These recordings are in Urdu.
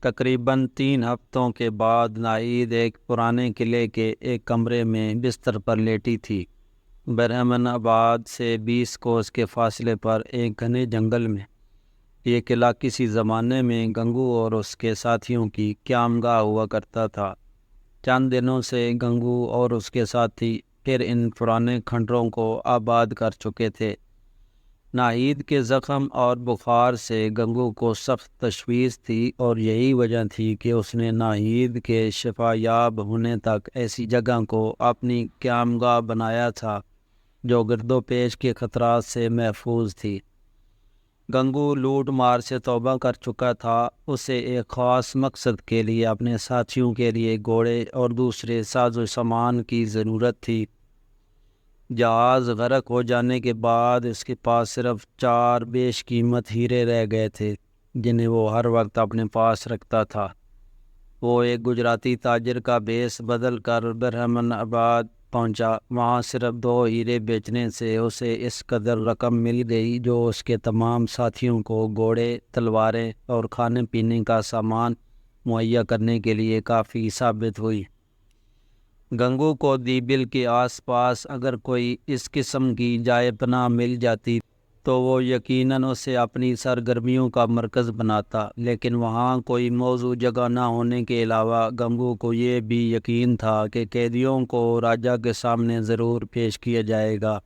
تقریباً 3 ہفتوں کے بعد ناہید ایک پرانے قلعے کے ایک کمرے میں بستر پر لیٹی تھی۔ برہمن آباد سے 20 کوس کے فاصلے پر ایک گھنے جنگل میں۔ یہ قلعہ کسی زمانے میں گنگو اور اس کے ساتھیوں کی قیامگاہ ہوا کرتا تھا۔ چند دنوں سے گنگو اور اس کے ساتھی پھر ان پرانے کھنڈروں کو آباد کر چکے تھے۔ ناہید کے زخم اور بخار سے گنگو کو سخت تشویش تھی، اور یہی وجہ تھی کہ اس نے ناہید کے شفا یاب ہونے تک ایسی جگہ کو اپنی قیامگاہ بنایا تھا جو گرد و پیش کے خطرات سے محفوظ تھی۔ گنگو لوٹ مار سے توبہ کر چکا تھا۔ اسے ایک خاص مقصد کے لیے اپنے ساتھیوں کے لیے گھوڑے اور دوسرے ساز و سامان کی ضرورت تھی۔ جہاز غرق ہو جانے کے بعد اس کے پاس صرف 4 بیش قیمت ہیرے رہ گئے تھے جنہیں وہ ہر وقت اپنے پاس رکھتا تھا۔ وہ ایک گجراتی تاجر کا بھیس بدل کر برہمن آباد پہنچا۔ وہاں صرف 2 ہیرے بیچنے سے اسے اس قدر رقم مل گئی جو اس کے تمام ساتھیوں کو گھوڑے، تلواریں اور کھانے پینے کا سامان مہیا کرنے کے لیے کافی ثابت ہوئی۔ گنگو کو دیبل کے آس پاس اگر کوئی اس قسم کی جائے پناہ مل جاتی تو وہ یقیناً اسے اپنی سرگرمیوں کا مرکز بناتا، لیکن وہاں کوئی موزوں جگہ نہ ہونے کے علاوہ گنگو کو یہ بھی یقین تھا کہ قیدیوں کو راجا کے سامنے ضرور پیش کیا جائے گا۔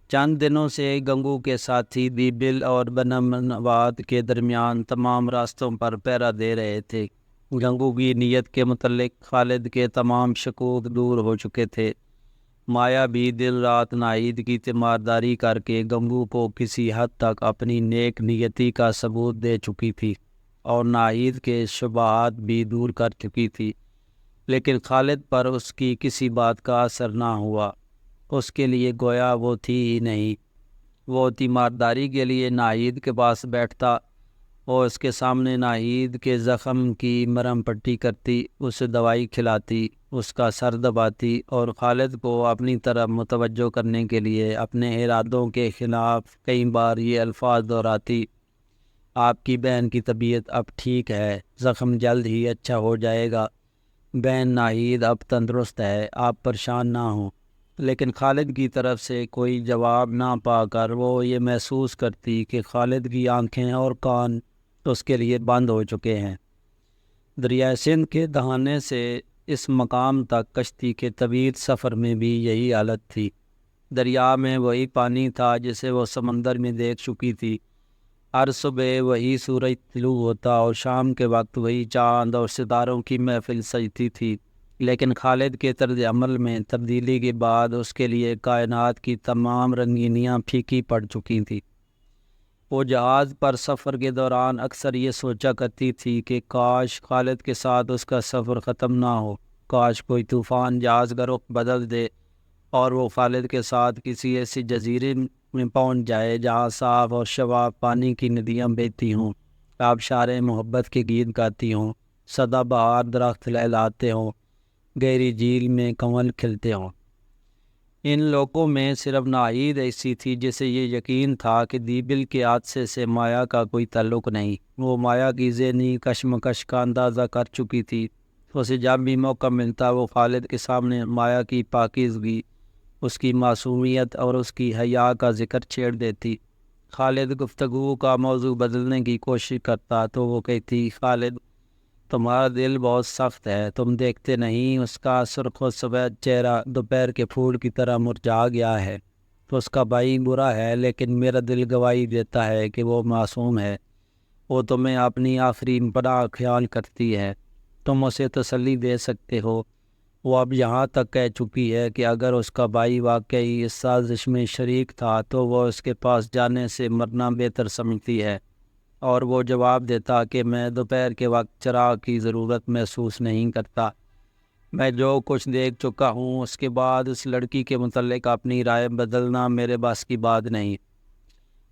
چند دنوں سے گنگو کے ساتھی دیبل اور برہمن آباد کے درمیان تمام راستوں پر پہرا دے رہے تھے۔ گنگو کی نیت کے متعلق خالد کے تمام شکوک دور ہو چکے تھے۔ مایا بھی دن رات ناہید کی تیمارداری کر کے گنگو کو کسی حد تک اپنی نیک نیتی کا ثبوت دے چکی تھی اور ناہید کے شبہات بھی دور کر چکی تھی، لیکن خالد پر اس کی کسی بات کا اثر نہ ہوا۔ اس کے لیے گویا وہ تھی ہی نہیں۔ وہ تیمارداری کے لیے ناہید کے پاس بیٹھتا، وہ اس کے سامنے ناہید کے زخم کی مرہم پٹی کرتی، اسے دوائی کھلاتی، اس کا سر دباتی اور خالد کو اپنی طرف متوجہ کرنے کے لیے اپنے ارادوں کے خلاف کئی بار یہ الفاظ دہراتی: آپ کی بہن کی طبیعت اب ٹھیک ہے، زخم جلد ہی اچھا ہو جائے گا، بہن ناہید اب تندرست ہے، آپ پریشان نہ ہوں۔ لیکن خالد کی طرف سے کوئی جواب نہ پا کر وہ یہ محسوس کرتی کہ خالد کی آنکھیں اور کان اس کے لیے بند ہو چکے ہیں۔ دریائے سندھ کے دہانے سے اس مقام تک کشتی کے طویل سفر میں بھی یہی حالت تھی۔ دریا میں وہی پانی تھا جسے وہ سمندر میں دیکھ چکی تھی۔ ہر صبح وہی سورج طلوع ہوتا اور شام کے وقت وہی چاند اور ستاروں کی محفل سجتی تھی، لیکن خالد کے طرز عمل میں تبدیلی کے بعد اس کے لیے کائنات کی تمام رنگینیاں پھیکی پڑ چکی تھیں۔ وہ جہاز پر سفر کے دوران اکثر یہ سوچا کرتی تھی کہ کاش خالد کے ساتھ اس کا سفر ختم نہ ہو، کاش کوئی طوفان جہاز کا رخ بدل دے اور وہ خالد کے ساتھ کسی ایسی جزیرے میں پہنچ جائے جہاں صاف اور شفاف پانی کی ندیاں بہتی ہوں، آبشاریں محبت کے گیت گاتی ہوں، سدا بہار درخت لہلاتے ہوں، گہری جھیل میں کنول کھلتے ہوں۔ ان لوگوں میں صرف ناہید ایسی تھی جسے یہ یقین تھا کہ دیبل کے حادثے سے مایا کا کوئی تعلق نہیں۔ وہ مایا کی ذہنی کشمکش کا اندازہ کر چکی تھی۔ اسے جب بھی موقع ملتا وہ خالد کے سامنے مایا کی پاکیزگی، اس کی معصومیت اور اس کی حیا کا ذکر چھیڑ دیتی۔ خالد گفتگو کا موضوع بدلنے کی کوشش کرتا تو وہ کہتی: خالد، تمہارا دل بہت سخت ہے، تم دیکھتے نہیں اس کا سرخ و سفید چہرہ دوپہر کے پھول کی طرح مرجھا گیا ہے۔ تو اس کا بھائی برا ہے، لیکن میرا دل گواہی دیتا ہے کہ وہ معصوم ہے۔ وہ تمہیں اپنی آخری پناہ خیال کرتی ہے، تم اسے تسلی دے سکتے ہو۔ وہ اب یہاں تک کہہ چکی ہے کہ اگر اس کا بھائی واقعی اس سازش میں شریک تھا تو وہ اس کے پاس جانے سے مرنا بہتر سمجھتی ہے، اور وہ جواب دیتا کہ میں دوپہر کے وقت چراغ کی ضرورت محسوس نہیں کرتا۔ میں جو کچھ دیکھ چکا ہوں اس کے بعد اس لڑکی کے متعلق اپنی رائے بدلنا میرے بس کی بات نہیں۔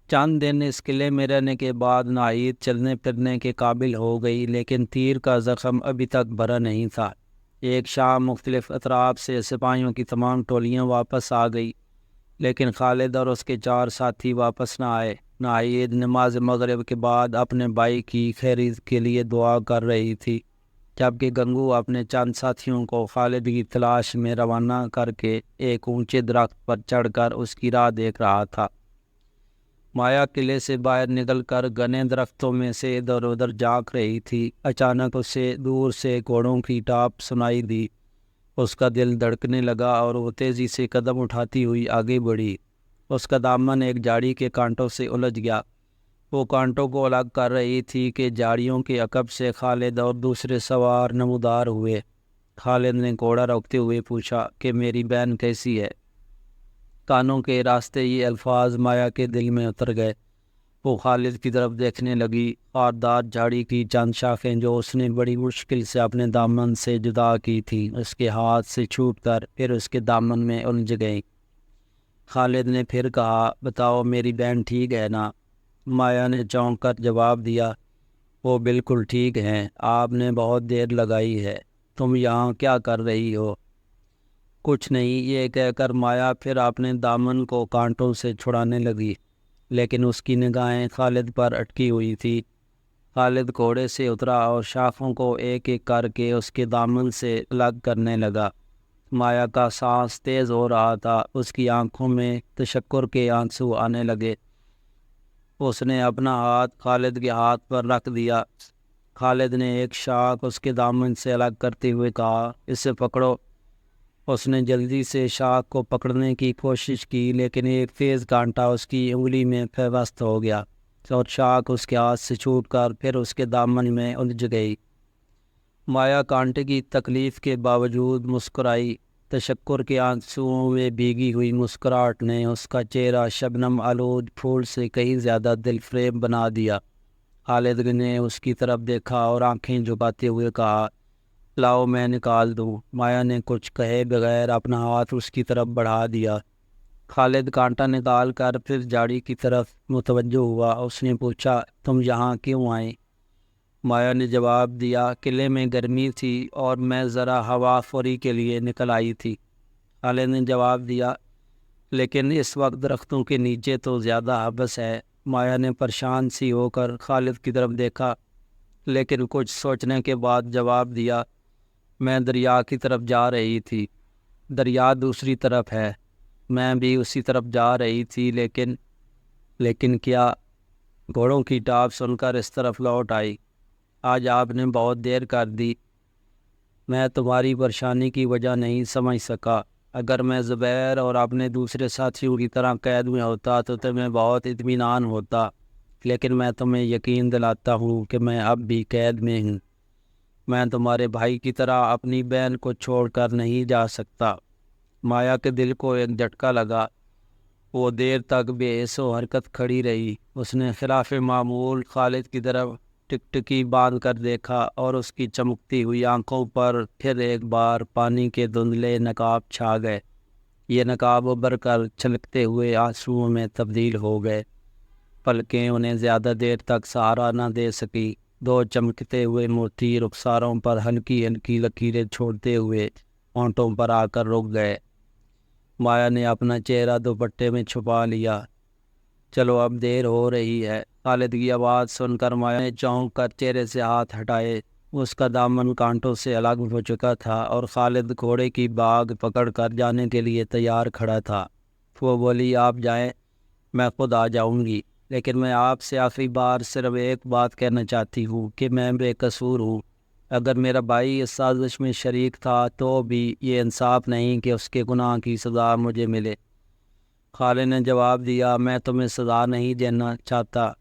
چند دن اس قلعے میں رہنے کے بعد ناہید چلنے پھرنے کے قابل ہو گئی، لیکن تیر کا زخم ابھی تک بھرا نہیں تھا۔ ایک شام مختلف اطراف سے سپاہیوں کی تمام ٹولیاں واپس آ گئی، لیکن خالد اور اس کے 4 ساتھی واپس نہ آئے۔ ناہید نماز مغرب کے بعد اپنے بھائی کی خیریت کے لیے دعا کر رہی تھی، جبکہ گنگو اپنے چند ساتھیوں کو خالد کی تلاش میں روانہ کر کے ایک اونچے درخت پر چڑھ کر اس کی راہ دیکھ رہا تھا۔ مایا قلعے سے باہر نکل کر گھنے درختوں میں سے ادھر ادھر جھانک رہی تھی۔ اچانک اسے دور سے گھوڑوں کی ٹاپ سنائی دی۔ اس کا دل دھڑکنے لگا اور وہ تیزی سے قدم اٹھاتی ہوئی آگے بڑھی۔ اس کا دامن ایک جھاڑی کے کانٹوں سے الجھ گیا۔ وہ کانٹوں کو الگ کر رہی تھی کہ جھاڑیوں کے عقب سے خالد اور دوسرے سوار نمودار ہوئے۔ خالد نے گھوڑا روکتے ہوئے پوچھا کہ میری بہن کیسی ہے؟ کانوں کے راستے یہ الفاظ مایا کے دل میں اتر گئے۔ وہ خالد کی طرف دیکھنے لگی۔ خاردار جھاڑی کی چند شاخیں جو اس نے بڑی مشکل سے اپنے دامن سے جدا کی تھی اس کے ہاتھ سے چھوٹ کر پھر اس کے دامن میں الجھ گئیں۔ خالد نے پھر کہا، بتاؤ میری بہن ٹھیک ہے نا؟ مایا نے چونک کر جواب دیا، وہ بالکل ٹھیک ہیں، آپ نے بہت دیر لگائی ہے، تم یہاں کیا کر رہی ہو؟ کچھ نہیں، یہ کہہ کر مایا پھر اپنے دامن کو کانٹوں سے چھڑانے لگی، لیکن اس کی نگاہیں خالد پر اٹکی ہوئی تھی۔ خالد گھوڑے سے اترا اور شاخوں کو ایک ایک کر کے اس کے دامن سے الگ کرنے لگا۔ مایا کا سانس تیز ہو رہا تھا، اس کی آنکھوں میں تشکر کے آنسو آنے لگے۔ اس نے اپنا ہاتھ خالد کے ہاتھ پر رکھ دیا۔ خالد نے ایک شاخ اس کے دامن سے الگ کرتے ہوئے کہا، اسے پکڑو۔ اس نے جلدی سے شاخ کو پکڑنے کی کوشش کی، لیکن ایک تیز کانٹا اس کی انگلی میں پیوست ہو گیا اور شاخ اس کے ہاتھ سے چھوٹ کر پھر اس کے دامن میں الجھ گئی۔ مایا کانٹے کی تکلیف کے باوجود مسکرائی۔ تشکر کے آنسوؤں میں بھیگی ہوئی مسکراہٹ نے اس کا چہرہ شبنم آلود پھول سے کہیں زیادہ دل فریب بنا دیا۔ خالد نے اس کی طرف دیکھا اور آنکھیں جھکاتے ہوئے کہا، لاؤ میں نکال دوں۔ مایا نے کچھ کہے بغیر اپنا ہاتھ اس کی طرف بڑھا دیا۔ خالد کانٹا نکال کر پھر جھاڑی کی طرف متوجہ ہوا۔ اس نے پوچھا، تم یہاں کیوں آئے؟ مایا نے جواب دیا، قلعے میں گرمی تھی اور میں ذرا ہوا خوری کے لیے نکل آئی تھی۔ خالد نے جواب دیا، لیکن اس وقت درختوں کے نیچے تو زیادہ حبس ہے۔ مایا نے پریشان سی ہو کر خالد کی طرف دیکھا، لیکن کچھ سوچنے کے بعد جواب دیا، میں دریا کی طرف جا رہی تھی۔ دریا دوسری طرف ہے، میں بھی اسی طرف جا رہی تھی، لیکن کیا؟ گھوڑوں کی ٹاپ سن کر اس طرف لوٹ آئی۔ آج آپ نے بہت دیر کر دی، میں تمہاری پریشانی کی وجہ نہیں سمجھ سکا۔ اگر میں زبیر اور اپنے دوسرے ساتھیوں کی طرح قید میں ہوتا تو تمہیں بہت اطمینان ہوتا، لیکن میں تمہیں یقین دلاتا ہوں کہ میں اب بھی قید میں ہوں۔ میں تمہارے بھائی کی طرح اپنی بہن کو چھوڑ کر نہیں جا سکتا۔ مایا کے دل کو ایک جھٹکا لگا۔ وہ دیر تک بے حس و حرکت کھڑی رہی۔ اس نے خلاف معمول خالد کی طرف ٹکٹکی باندھ کر دیکھا اور اس کی چمکتی ہوئی آنکھوں پر پھر ایک بار پانی کے دھندلے نقاب چھا گئے۔ یہ نقاب ابھر کر چھلکتے ہوئے آنسوؤں میں تبدیل ہو گئے۔ پلکیں انہیں زیادہ دیر تک سہارا نہ دے سکی۔ دو چمکتے ہوئے موتی رخساروں پر ہلکی ہلکی لکیریں چھوڑتے ہوئے ہونٹوں پر آ کر رک گئے۔ مایا نے اپنا چہرہ دوپٹے میں چھپا لیا۔ چلو اب دیر ہو رہی ہے۔ خالد کی آواز سن کر مایا نے چونک کر چہرے سے ہاتھ ہٹائے۔ اس کا دامن کانٹوں سے الگ ہو چکا تھا اور خالد گھوڑے کی باگ پکڑ کر جانے کے لیے تیار کھڑا تھا۔ وہ بولی، آپ جائیں، میں خود آ جاؤں گی، لیکن میں آپ سے آخری بار صرف ایک بات کہنا چاہتی ہوں کہ میں بے قصور ہوں۔ اگر میرا بھائی اس سازش میں شریک تھا تو بھی یہ انصاف نہیں کہ اس کے گناہ کی سزا مجھے ملے۔ خالد نے جواب دیا، میں تمہیں سزا نہیں دینا چاہتا،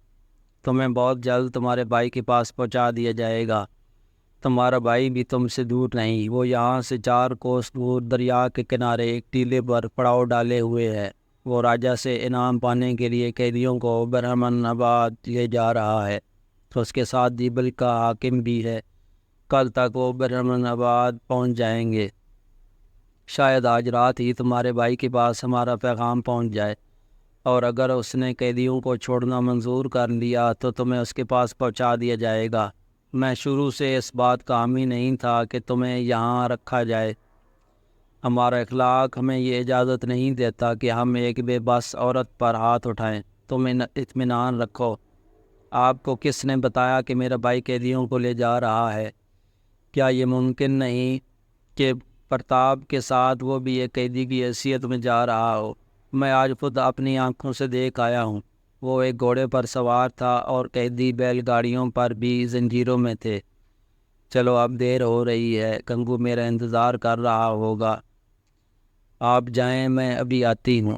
تمہیں بہت جلد تمہارے بھائی کے پاس پہنچا دیا جائے گا۔ تمہارا بھائی بھی تم سے دور نہیں، وہ یہاں سے 4 کوس دور دریا کے کنارے ایک ٹیلے پر پڑاؤ ڈالے ہوئے ہے۔ وہ راجا سے انعام پانے کے لیے قیدیوں کو برہمن آباد لے جا رہا ہے۔ اس کے ساتھ دیبل کا حاکم بھی ہے۔ کل تک وہ برہمن آباد پہنچ جائیں گے۔ شاید آج رات ہی تمہارے بھائی کے پاس ہمارا پیغام پہنچ جائے، اور اگر اس نے قیدیوں کو چھوڑنا منظور کر لیا تو تمہیں اس کے پاس پہنچا دیا جائے گا۔ میں شروع سے اس بات کا حامی نہیں تھا کہ تمہیں یہاں رکھا جائے۔ ہمارا اخلاق ہمیں یہ اجازت نہیں دیتا کہ ہم ایک بے بس عورت پر ہاتھ اٹھائیں۔ تم اطمینان رکھو۔ آپ کو کس نے بتایا کہ میرا بھائی قیدیوں کو لے جا رہا ہے؟ کیا یہ ممکن نہیں کہ پرتاپ کے ساتھ وہ بھی ایک قیدی کی حیثیت میں جا رہا ہو؟ میں آج خود اپنی آنکھوں سے دیکھ آیا ہوں۔ وہ ایک گھوڑے پر سوار تھا اور قیدی بیل گاڑیوں پر بھی زنجیروں میں تھے۔ چلو اب دیر ہو رہی ہے، کنگو میرا انتظار کر رہا ہوگا، آپ جائیں، میں ابھی آتی ہوں۔